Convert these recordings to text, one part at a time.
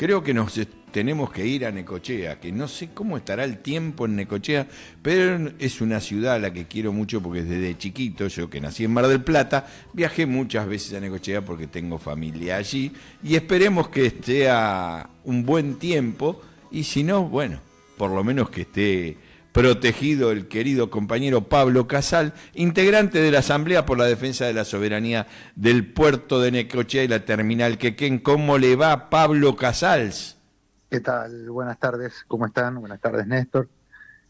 creo que tenemos que ir a Necochea, que no sé cómo estará el tiempo en Necochea, pero es una ciudad a la que quiero mucho porque desde chiquito, yo que nací en Mar del Plata, viajé muchas veces a Necochea porque tengo familia allí y esperemos que sea un buen tiempo y si no, bueno, por lo menos que esté protegido el querido compañero Pablo Casal, integrante de la Asamblea por la Defensa de la Soberanía del Puerto de Necochea y la Terminal Quequén. ¿Cómo le va, Pablo Casals? ¿Qué tal? Buenas tardes, ¿cómo están? Buenas tardes, Néstor.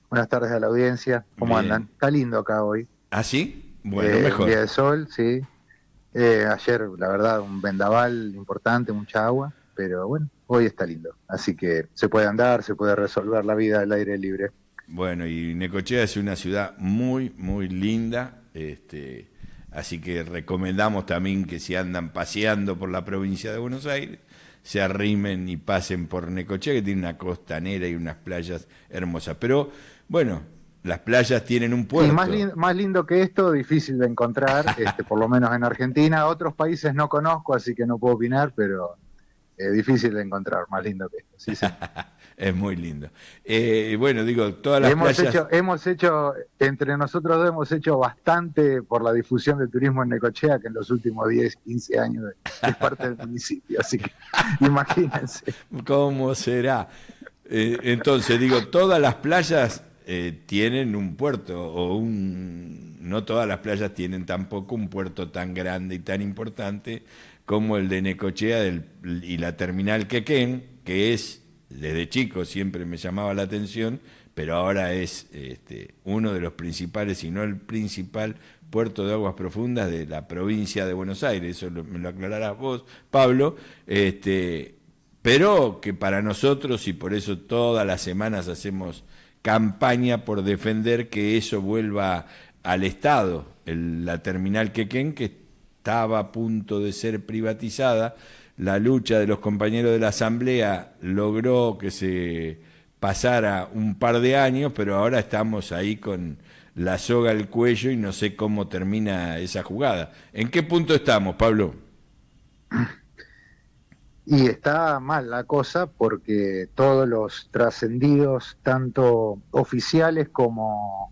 Buenas tardes a la audiencia, ¿cómo Bien. andan? Está lindo acá hoy. ¿Ah, sí? Bueno, Un día mejor. de sol, sí. Ayer, la verdad, un vendaval importante, mucha agua, pero bueno, hoy está lindo. Así que se puede andar, se puede resolver la vida al aire libre. Bueno, y Necochea es una ciudad muy, muy linda, así que recomendamos también que si andan paseando por la provincia de Buenos Aires, se arrimen y pasen por Necochea, que tiene una costanera y unas playas hermosas. Pero, bueno, las playas tienen un Sí, puerto. más lindo que esto, difícil de encontrar, por lo menos en Argentina. Otros países no conozco, así que no puedo opinar, pero difícil de encontrar, más lindo que esto, sí, señor. Es muy lindo. Bueno, digo, todas las Hemos playas. hecho, hemos hecho, entre nosotros dos hemos hecho bastante por la difusión del turismo en Necochea, que en los últimos 10, 15 años es parte del municipio, así que imagínense. ¿Cómo será? Entonces, digo, todas las playas tienen un puerto, no todas las playas tienen tampoco un puerto tan grande y tan importante como el de Necochea y la terminal Quequén, que es, desde chico siempre me llamaba la atención, pero ahora es uno de los principales, si no el principal puerto de aguas profundas de la provincia de Buenos Aires. Eso me lo aclararás vos, Pablo. Pero que para nosotros, y por eso todas las semanas hacemos campaña por defender que eso vuelva al Estado, la terminal Quequén, que estaba a punto de ser privatizada. La lucha de los compañeros de la Asamblea logró que se pasara un par de años, pero ahora estamos ahí con la soga al cuello y no sé cómo termina esa jugada. ¿En qué punto estamos, Pablo? Y está mal la cosa porque todos los trascendidos, tanto oficiales como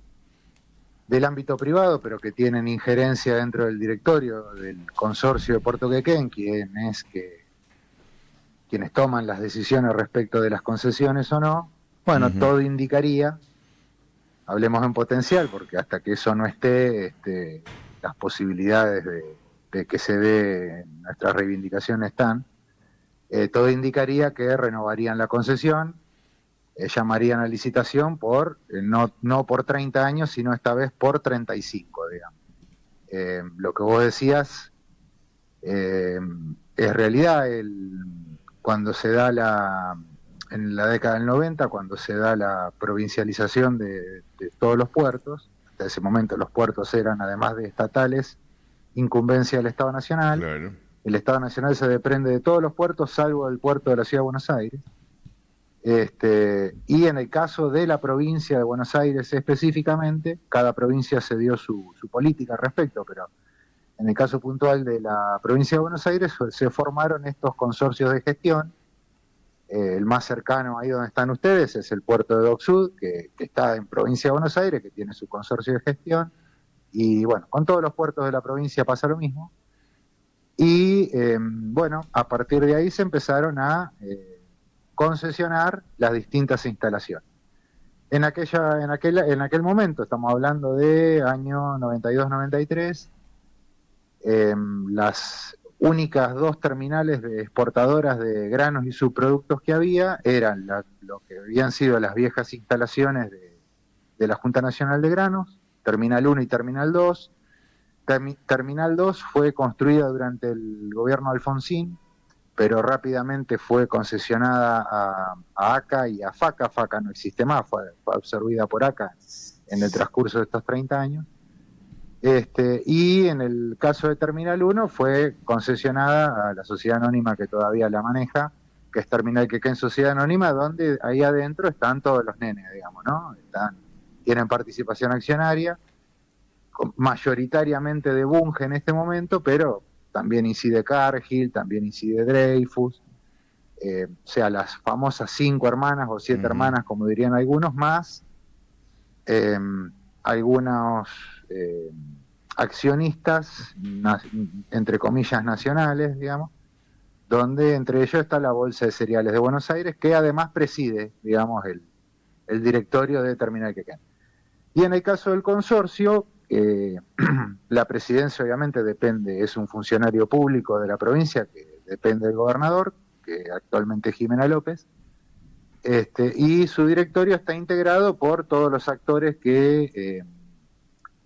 del ámbito privado, pero que tienen injerencia dentro del directorio del consorcio de Puerto Quequén, quienes toman las decisiones respecto de las concesiones o no, bueno, Ujú. todo indicaría, hablemos en potencial, porque hasta que eso no esté, las posibilidades de que se dé nuestra reivindicación están, todo indicaría que renovarían la concesión, llamarían a licitación no por 30 años, sino esta vez por 35, digamos. Lo que vos decías es realidad. Cuando se da en la década del 90, cuando se da la provincialización de todos los puertos, hasta ese momento los puertos eran, además de estatales, incumbencia del Estado Nacional. Claro. El Estado Nacional se desprende de todos los puertos, salvo del puerto de la Ciudad de Buenos Aires. Y en el caso de la provincia de Buenos Aires específicamente, cada provincia se dio su política al respecto, pero en el caso puntual de la provincia de Buenos Aires se formaron estos consorcios de gestión. El más cercano ahí donde están ustedes es el puerto de Dock Sud, que está en provincia de Buenos Aires, que tiene su consorcio de gestión. Y bueno, con todos los puertos de la provincia pasa lo mismo. Y bueno, a partir de ahí se empezaron a concesionar las distintas instalaciones. En aquel momento, estamos hablando de año 92-93, las únicas dos terminales de exportadoras de granos y subproductos que había eran lo que habían sido las viejas instalaciones de la Junta Nacional de Granos, Terminal 1 y Terminal 2. Terminal 2 fue construida durante el gobierno de Alfonsín, pero rápidamente fue concesionada a ACA y a FACA. FACA no existe más, fue absorbida por ACA en el transcurso de estos 30 años. Y en el caso de Terminal 1 fue concesionada a la sociedad anónima que todavía la maneja, que es Terminal Quequén Sociedad Anónima, donde ahí adentro están todos los nenes, digamos, ¿no? Tienen participación accionaria, mayoritariamente de Bunge en este momento, pero también incide Cargill, también incide Dreyfus. o sea, las famosas 5 hermanas o 7 hermanas, como dirían algunos, más algunos accionistas, entre comillas, nacionales, digamos, donde entre ellos está la Bolsa de Cereales de Buenos Aires, que además preside, digamos, el directorio de Terminal Quequén. Y en el caso del consorcio, la presidencia obviamente depende, es un funcionario público de la provincia que depende del gobernador, que actualmente es Jimena López, y su directorio está integrado por todos los actores que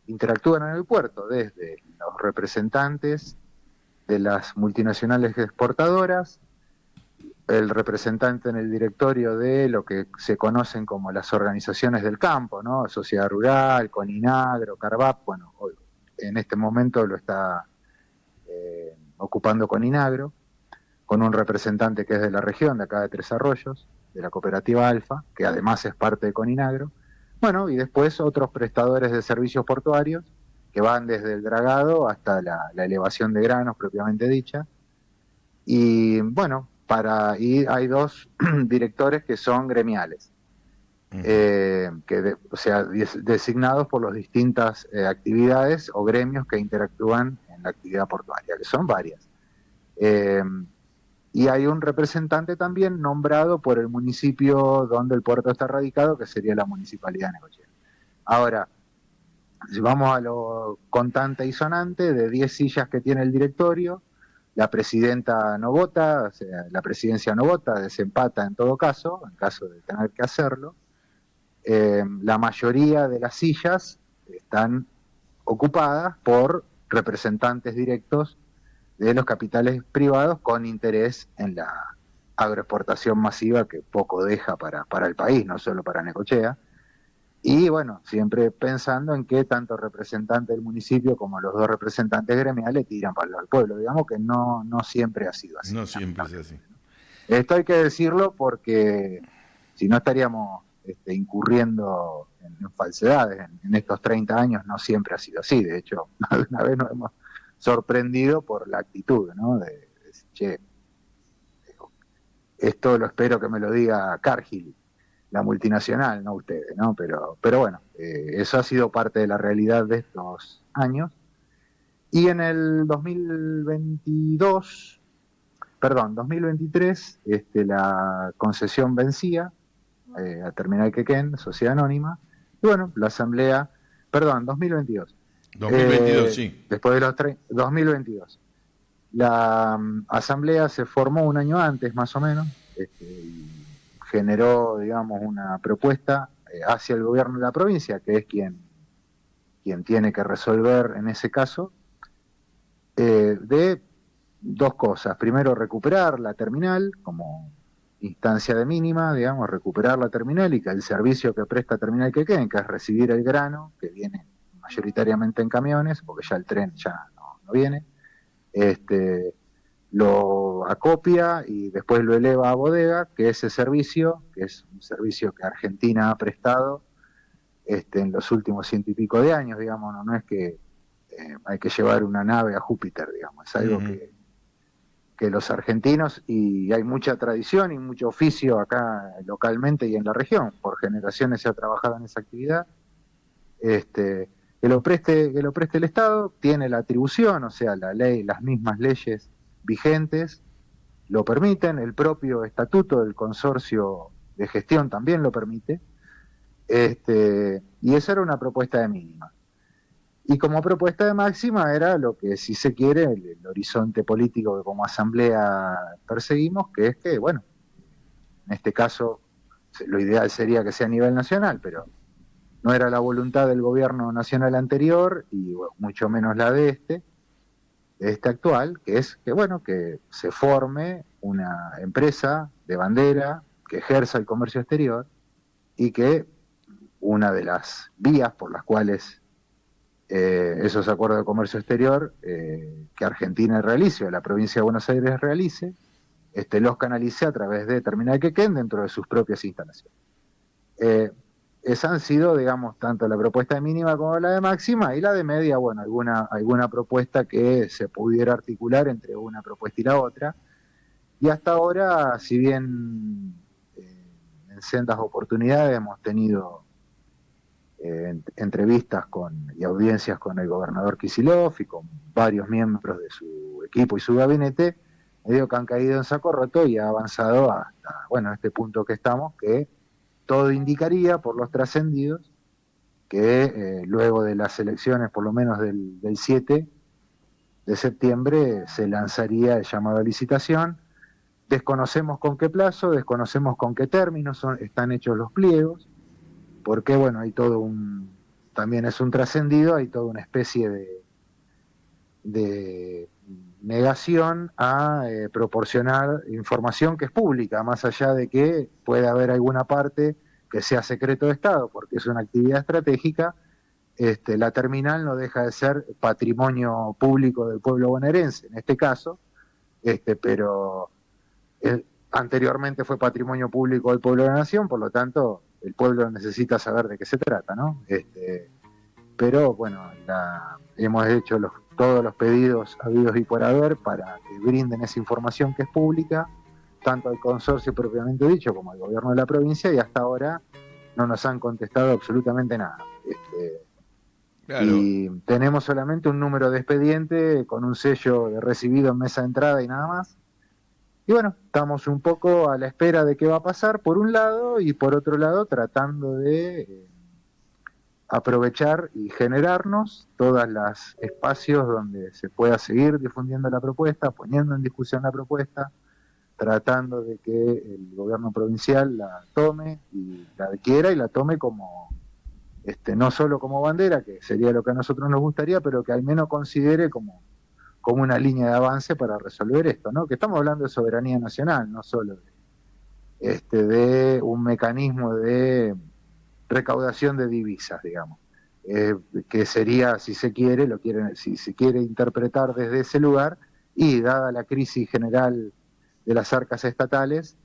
interactúan en el puerto, desde los representantes de las multinacionales exportadoras, el representante en el directorio de lo que se conocen como las organizaciones del campo, ¿no? Sociedad Rural, Coninagro, Carvap, bueno, hoy, en este momento lo está ocupando Coninagro, con un representante que es de la región, de acá de Tres Arroyos, de la cooperativa Alfa, que además es parte de Coninagro. Bueno, y después otros prestadores de servicios portuarios, que van desde el dragado hasta la elevación de granos propiamente dicha. Y bueno, y hay 2 directores que son gremiales, o sea, designados por las distintas actividades o gremios que interactúan en la actividad portuaria, que son varias. Y hay un representante también nombrado por el municipio donde el puerto está radicado, que sería la Municipalidad de Necochea. Ahora, si vamos a lo contante y sonante, de 10 sillas que tiene el directorio, la presidenta no vota, o sea, la presidencia no vota, desempata en todo caso, en caso de tener que hacerlo. La mayoría de las sillas están ocupadas por representantes directos de los capitales privados con interés en la agroexportación masiva que poco deja para el país, no solo para Necochea. Y bueno, siempre pensando en que tanto el representante del municipio como los 2 representantes gremiales tiran para el pueblo. Digamos que no siempre ha sido así. No siempre es así. Esto hay que decirlo porque si no estaríamos incurriendo en falsedades. En estos 30 años no siempre ha sido así. De hecho, una vez nos hemos sorprendido por la actitud, ¿no? De decir, che, esto lo espero que me lo diga Cargill, la multinacional, no ustedes, ¿no? Pero bueno, eso ha sido parte de la realidad de estos años. Y en el 2023, la concesión vencía a Terminal Quequén, Sociedad Anónima, y bueno, la asamblea, 2022. 2022, sí. Después de los 2022. La asamblea se formó un año antes, más o menos, y generó, digamos, una propuesta hacia el gobierno de la provincia, que es quien tiene que resolver en ese caso, de 2 cosas. Primero, recuperar la terminal como instancia de mínima, digamos, recuperar la terminal y que el servicio que presta Terminal Quequén, que es recibir el grano, que viene mayoritariamente en camiones, porque ya el tren ya no viene, lo acopia y después lo eleva a bodega, que ese servicio, que es un servicio que Argentina ha prestado en los últimos 100 y pico de años, digamos, no es que hay que llevar una nave a Júpiter, digamos, es algo que los argentinos, y hay mucha tradición y mucho oficio acá localmente y en la región, por generaciones se ha trabajado en esa actividad, que lo preste el Estado, tiene la atribución, o sea, la ley, las mismas leyes vigentes lo permiten, el propio estatuto del consorcio de gestión también lo permite, y esa era una propuesta de mínima. Y como propuesta de máxima era lo que, si se quiere, el horizonte político que como asamblea perseguimos, que es que, bueno, en este caso lo ideal sería que sea a nivel nacional, pero no era la voluntad del gobierno nacional anterior y bueno, mucho menos la de este actual, que es que, bueno, que se forme una empresa de bandera que ejerza el comercio exterior y que una de las vías por las cuales esos acuerdos de comercio exterior que Argentina realice o la provincia de Buenos Aires realice, los canalice a través de Terminal Quequén dentro de sus propias instalaciones. Esas han sido, digamos, tanto la propuesta de mínima como la de máxima, y la de media, bueno, alguna propuesta que se pudiera articular entre una propuesta y la otra. Y hasta ahora, si bien en sendas oportunidades hemos tenido entrevistas y audiencias con el gobernador Kicillof y con varios miembros de su equipo y su gabinete, medio que han caído en saco roto y ha avanzado hasta, bueno, este punto que estamos, que todo indicaría, por los trascendidos, que luego de las elecciones, por lo menos del 7 de septiembre, se lanzaría el llamado a licitación. Desconocemos con qué plazo, desconocemos con qué términos están hechos los pliegos, porque bueno, hay también es un trascendido, hay toda una especie de negación a proporcionar información que es pública, más allá de que pueda haber alguna parte que sea secreto de Estado, porque es una actividad estratégica. La terminal no deja de ser patrimonio público del pueblo bonaerense, en este caso, pero anteriormente fue patrimonio público del pueblo de la nación, por lo tanto el pueblo necesita saber de qué se trata, ¿no? Pero bueno, hemos hecho todos los pedidos habidos y por haber para que brinden esa información que es pública, tanto al consorcio propiamente dicho como al gobierno de la provincia, y hasta ahora no nos han contestado absolutamente nada. Claro. Y tenemos solamente un número de expediente con un sello de recibido en mesa de entrada y nada más. Y bueno, estamos un poco a la espera de qué va a pasar por un lado, y por otro lado tratando de aprovechar y generarnos todos los espacios donde se pueda seguir difundiendo la propuesta, poniendo en discusión la propuesta, tratando de que el gobierno provincial la tome y la adquiera y la tome como, no solo como bandera, que sería lo que a nosotros nos gustaría, pero que al menos considere como una línea de avance para resolver esto, ¿no? Que estamos hablando de soberanía nacional, no solo de un mecanismo de recaudación de divisas, digamos, que sería, si se quiere, si se quiere interpretar desde ese lugar, y dada la crisis general de las arcas estatales,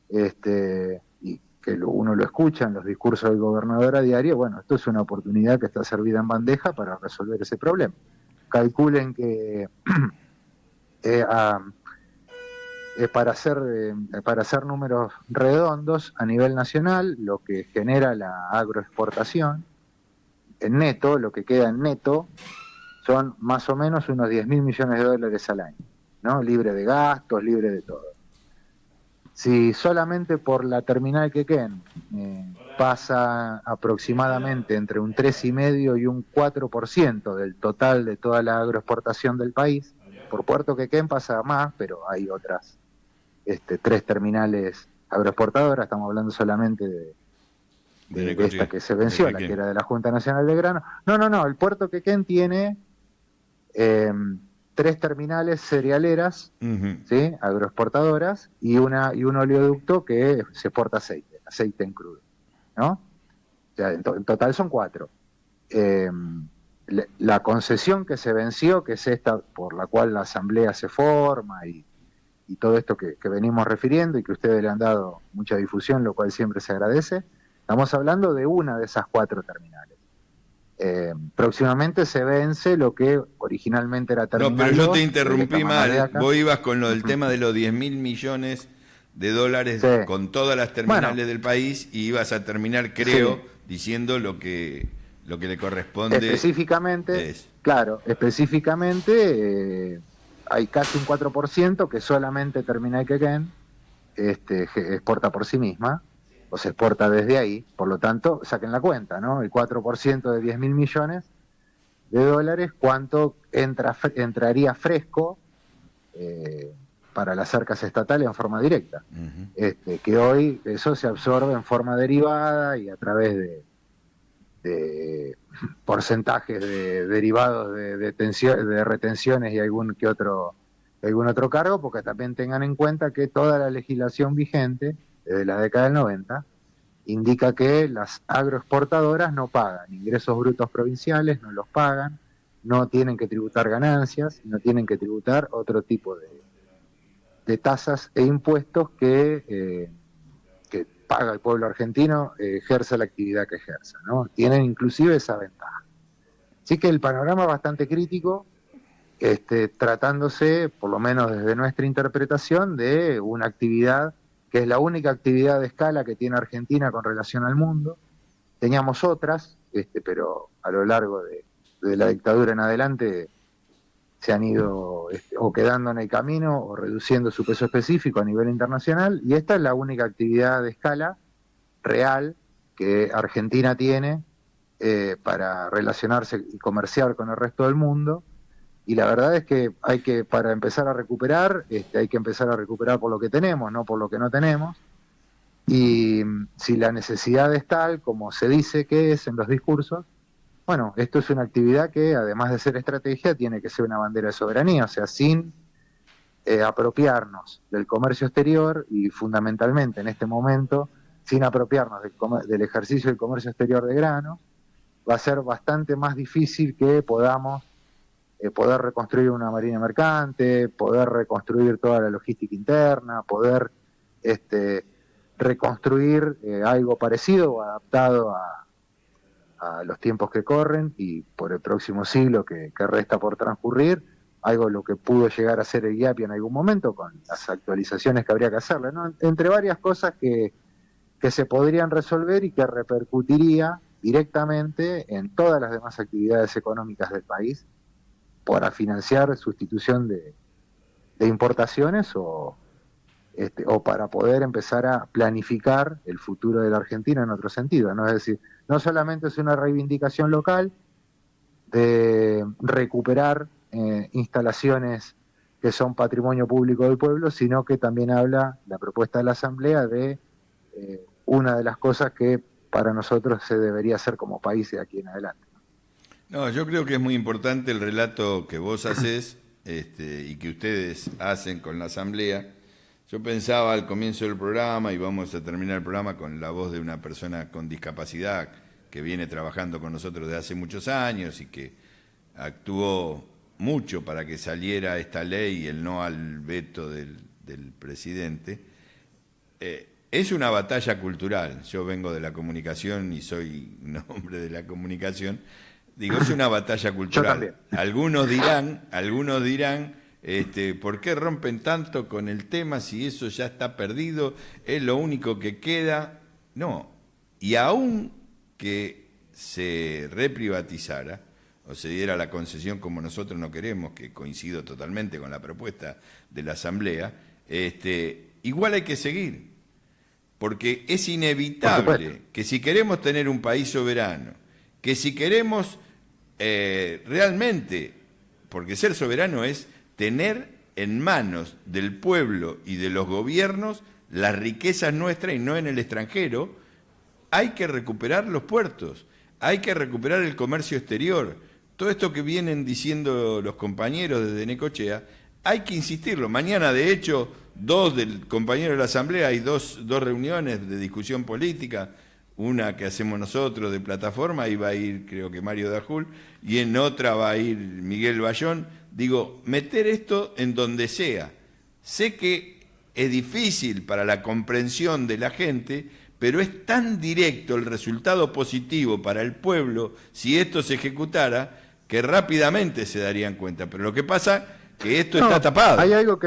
y que uno lo escucha en los discursos del gobernador a diario, bueno, esto es una oportunidad que está servida en bandeja para resolver ese problema. Calculen que para hacer números redondos a nivel nacional, lo que genera la agroexportación en neto, lo que queda en neto, son más o menos unos 10.000 millones de dólares al año, ¿no? Libre de gastos, libre de todo. Si solamente por la terminal Quequén pasa aproximadamente entre un 3,5 y un 4% del total de toda la agroexportación del país, por Puerto Quequén pasa más, pero hay otras 3 terminales agroexportadoras, estamos hablando solamente de esta que se venció, la que era de la Junta Nacional de Grano. No, el Puerto Quequén tiene 3 terminales cerealeras, ¿sí? Agroexportadoras, y un oleoducto que se exporta aceite en crudo, ¿no? O sea, en total son 4. La concesión que se venció, que es esta por la cual la asamblea se forma y todo esto que venimos refiriendo y que ustedes le han dado mucha difusión, lo cual siempre se agradece, estamos hablando de una de esas 4 terminales. Próximamente se vence lo que originalmente era terminal. No, pero yo te interrumpí mal. Vos ibas con lo del tema de los 10.000 millones de dólares, sí, con todas las terminales del país, y ibas a terminar, creo, sí, diciendo lo que le corresponde. Específicamente, claro, específicamente hay casi un 4% que solamente Terminal Quequén exporta por sí misma, o se exporta desde ahí, por lo tanto, saquen la cuenta, ¿no? El 4% de 10.000 millones de dólares, ¿cuánto entraría fresco para las arcas estatales en forma directa? Que hoy eso se absorbe en forma derivada y a través de porcentajes derivados de retenciones y algún otro cargo, porque también tengan en cuenta que toda la legislación vigente desde la década del 90 indica que las agroexportadoras no pagan ingresos brutos provinciales, no los pagan, no tienen que tributar ganancias, no tienen que tributar otro tipo de tasas e impuestos que paga el pueblo argentino, ejerza la actividad que ejerza, ¿no? Tienen inclusive esa ventaja. Así que el panorama es bastante crítico. tratándose, por lo menos desde nuestra interpretación, de una actividad que es la única actividad de escala que tiene Argentina con relación al mundo. Teníamos otras, pero a lo largo de la dictadura en adelante se han ido o quedando en el camino o reduciendo su peso específico a nivel internacional, y esta es la única actividad de escala real que Argentina tiene para relacionarse y comerciar con el resto del mundo. Y la verdad es que para empezar a recuperar, hay que empezar a recuperar por lo que tenemos, no por lo que no tenemos. Y si la necesidad es tal, como se dice que es en los discursos, bueno, esto es una actividad que, además de ser estrategia, tiene que ser una bandera de soberanía, o sea, sin apropiarnos del comercio exterior y fundamentalmente en este momento, sin apropiarnos del ejercicio del comercio exterior de granos, va a ser bastante más difícil que podamos poder reconstruir una marina mercante, poder reconstruir toda la logística interna, poder reconstruir algo parecido o adaptado a los tiempos que corren y por el próximo siglo que resta por transcurrir, algo lo que pudo llegar a ser el IAPI en algún momento con las actualizaciones que habría que hacerle, ¿no? Entre varias cosas que se podrían resolver y que repercutiría directamente en todas las demás actividades económicas del país para financiar sustitución de importaciones o para poder empezar a planificar el futuro de la Argentina en otro sentido, ¿no? Es decir, no solamente es una reivindicación local de recuperar instalaciones que son patrimonio público del pueblo, sino que también habla la propuesta de la Asamblea de una de las cosas que para nosotros se debería hacer como país de aquí en adelante. No, yo creo que es muy importante el relato que vos haces y que ustedes hacen con la Asamblea. Yo pensaba al comienzo del programa, y vamos a terminar el programa con la voz de una persona con discapacidad que viene trabajando con nosotros desde hace muchos años y que actuó mucho para que saliera esta ley y el no al veto del presidente. Es una batalla cultural. Yo vengo de la comunicación y soy un hombre de la comunicación. Digo, es una batalla cultural. Algunos dirán, ¿por qué rompen tanto con el tema si eso ya está perdido? Es lo único que queda. No, y aún que se reprivatizara o se diera la concesión como nosotros no queremos, que coincido totalmente con la propuesta de la Asamblea, igual hay que seguir, porque es inevitable que si queremos tener un país soberano, que si queremos realmente, porque ser soberano es tener en manos del pueblo y de los gobiernos las riquezas nuestras y no en el extranjero, hay que recuperar los puertos, hay que recuperar el comercio exterior. Todo esto que vienen diciendo los compañeros desde Necochea, hay que insistirlo. Mañana, de hecho, dos del compañero de la Asamblea, hay dos reuniones de discusión política, una que hacemos nosotros de plataforma, ahí va a ir creo que Mario Dajul, y en otra va a ir Miguel Bayón. Digo, meter esto en donde sea. Sé que es difícil para la comprensión de la gente, pero es tan directo el resultado positivo para el pueblo si esto se ejecutara que rápidamente se darían cuenta. Pero lo que pasa que esto está tapado. Hay algo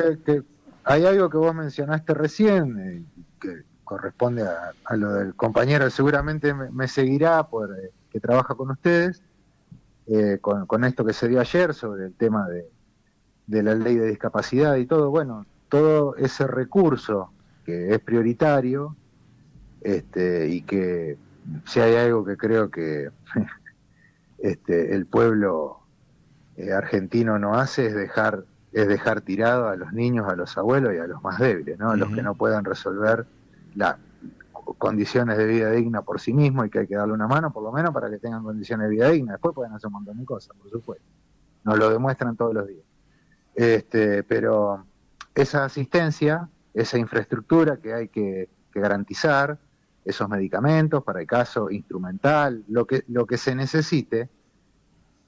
hay algo que vos mencionaste recién, que corresponde a lo del compañero, seguramente me seguirá que trabaja con ustedes, con esto que se dio ayer sobre el tema de la ley de discapacidad y todo. Bueno, todo ese recurso que es prioritario, y que si hay algo que creo que el pueblo argentino no hace es dejar tirado a los niños, a los abuelos y a los más débiles, ¿no? A los que no puedan resolver las condiciones de vida digna por sí mismos y que hay que darle una mano por lo menos para que tengan condiciones de vida digna. Después pueden hacer un montón de cosas, por supuesto. Nos lo demuestran todos los días. Pero esa asistencia, esa infraestructura que hay que garantizar, esos medicamentos para el caso instrumental, lo que se necesite,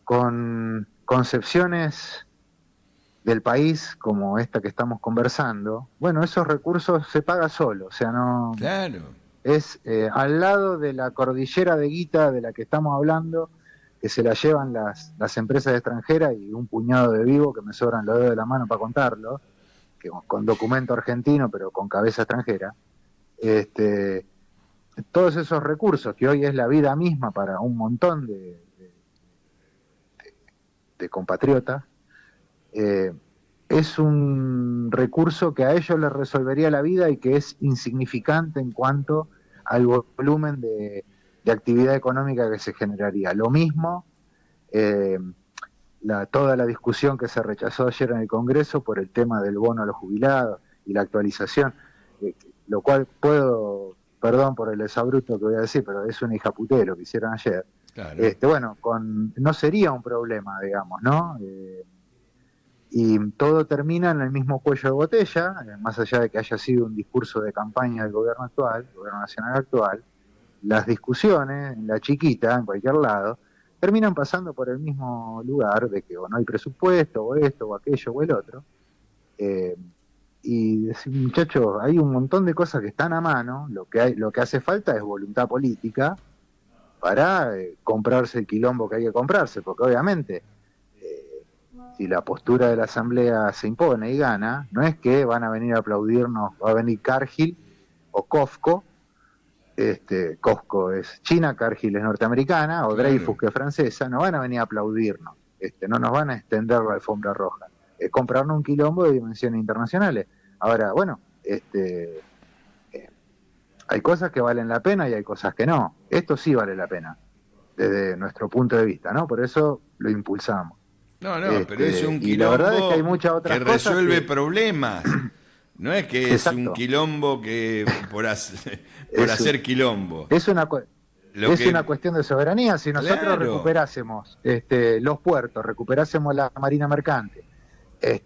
con concepciones del país como esta que estamos conversando, bueno, esos recursos se paga solo, o sea, no... Claro. Es al lado de la cordillera de guita de la que estamos hablando, que se la llevan las empresas extranjeras y un puñado de vivo que me sobran los dedos de la mano para contarlo, que con documento argentino pero con cabeza extranjera. Todos esos recursos que hoy es la vida misma para un montón de compatriotas, es un recurso que a ellos les resolvería la vida y que es insignificante en cuanto al volumen de actividad económica que se generaría. Lo mismo, toda la discusión que se rechazó ayer en el Congreso por el tema del bono a los jubilados y la actualización, lo cual perdón por el exabrupto que voy a decir, pero es una hijaputez lo que hicieron ayer. Claro. Bueno, no sería un problema, digamos, ¿no? Y todo termina en el mismo cuello de botella, más allá de que haya sido un discurso de campaña del gobierno actual, el gobierno nacional actual. Las discusiones, en la chiquita, en cualquier lado, terminan pasando por el mismo lugar de que o no hay presupuesto, o esto, o aquello, o el otro. Y decir, muchachos, hay un montón de cosas que están a mano, lo que hace falta es voluntad política para comprarse el quilombo que hay que comprarse, porque obviamente si la postura de la Asamblea se impone y gana, no es que van a venir a aplaudirnos, va a venir Cargill o Costco. Costco es China, Cargill es norteamericana, o Dreyfus que es francesa, no van a venir a aplaudirnos, no nos van a extender la alfombra roja, es comprarnos un quilombo de dimensiones internacionales. Ahora, bueno, hay cosas que valen la pena y hay cosas que no. Esto sí vale la pena, desde nuestro punto de vista, ¿no? Por eso lo impulsamos. No, pero es un y la verdad es que hay muchas otras que cosas resuelve problemas. No es que es un quilombo que por hacer quilombo. Es una cuestión de soberanía. Si nosotros recuperásemos los puertos, recuperásemos la marina mercante,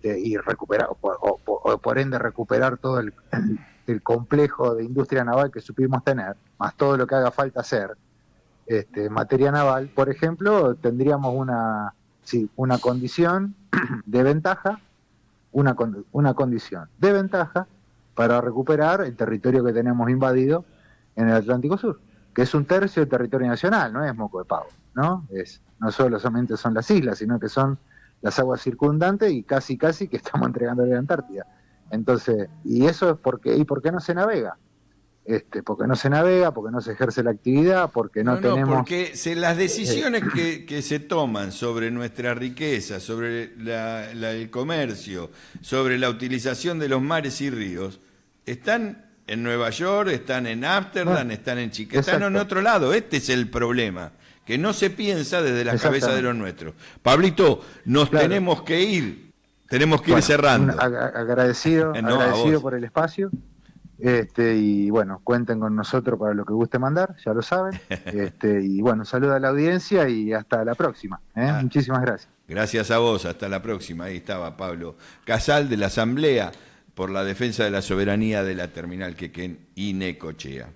y recuperar, o por ende recuperar todo el complejo de industria naval que supimos tener, más todo lo que haga falta hacer, en materia naval, por ejemplo, tendríamos una condición de ventaja, una condición de ventaja para recuperar el territorio que tenemos invadido en el Atlántico Sur, que es 1/3 del territorio nacional, no es moco de pavo, ¿no? No solamente son las islas, sino que son las aguas circundantes y casi que estamos entregando la Antártida. Entonces, y eso es ¿por qué no se navega? Porque no se navega, porque no se ejerce la actividad, porque no tenemos... porque las decisiones que se toman sobre nuestra riqueza, sobre el comercio, sobre la utilización de los mares y ríos, están en Nueva York, están en Ámsterdam, están en Chicago, están en otro lado. Este es el problema, que no se piensa desde la cabeza de los nuestros. Pablito, tenemos que ir ir cerrando. Agradecido por el espacio. Y bueno, cuenten con nosotros para lo que guste mandar, ya lo saben. Y bueno, saluda a la audiencia y hasta la próxima. Muchísimas gracias. Gracias a vos, hasta la próxima. Ahí estaba Pablo Casal de la Asamblea por la Defensa de la Soberanía de la Terminal Quequén y Necochea.